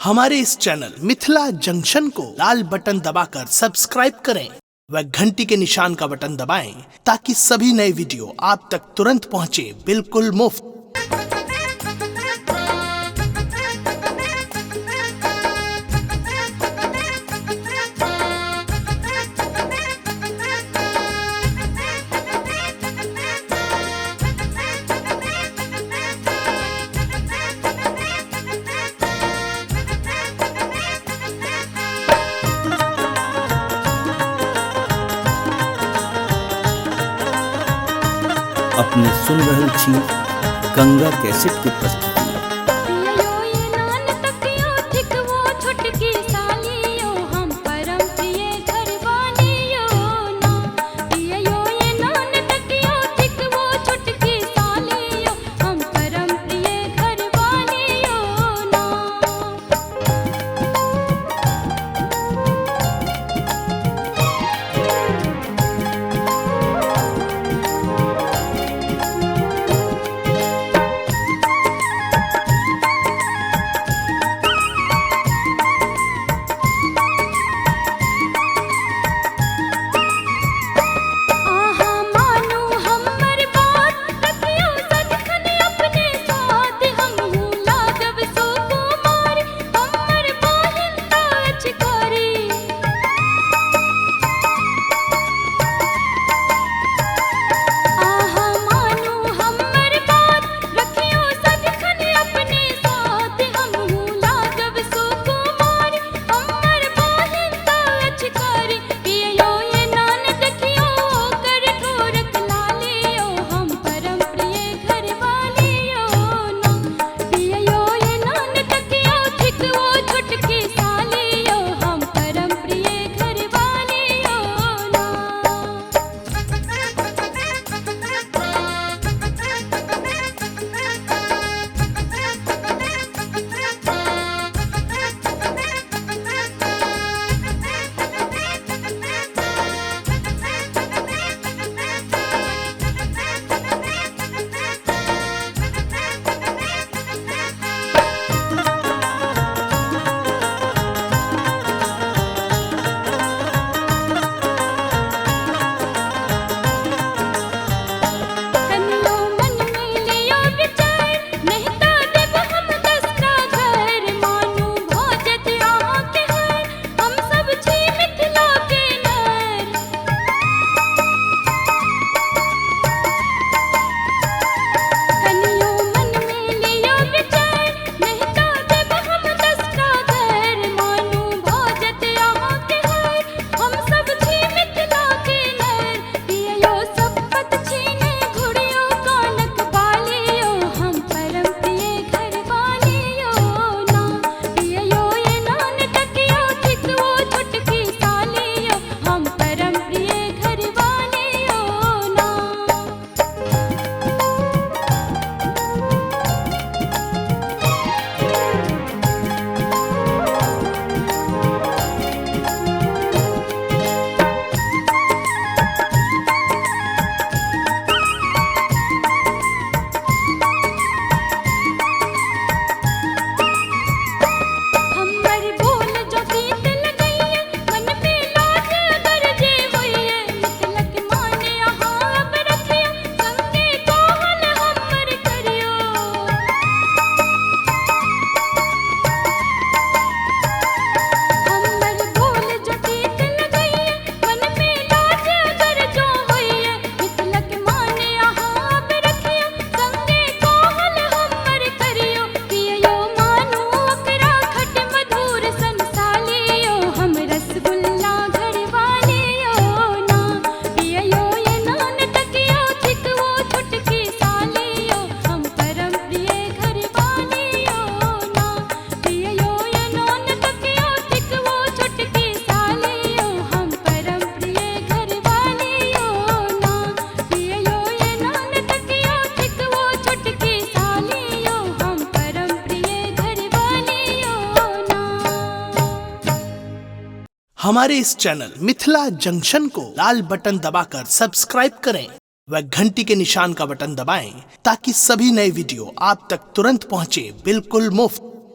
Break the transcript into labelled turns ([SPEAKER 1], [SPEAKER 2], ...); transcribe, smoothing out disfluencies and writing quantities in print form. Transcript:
[SPEAKER 1] हमारे इस channel Mithila junction को लाल बटन दबाकर सब्सक्राइब करें व घंटी के निशान का बटन दबाएं ताकि सभी नए वीडियो आप तक तुरंत पहुंचे बिल्कुल मुफ्त।
[SPEAKER 2] अपने सुन रहल छी गंगा कैसेट की प्रस्तुति।
[SPEAKER 1] हमारे इस चैनल मिथिला जंक्शन को लाल बटन दबाकर सब्सक्राइब करें व घंटी के निशान का बटन दबाएं ताकि सभी नए वीडियो आप तक तुरंत पहुंचे बिल्कुल मुफ्त।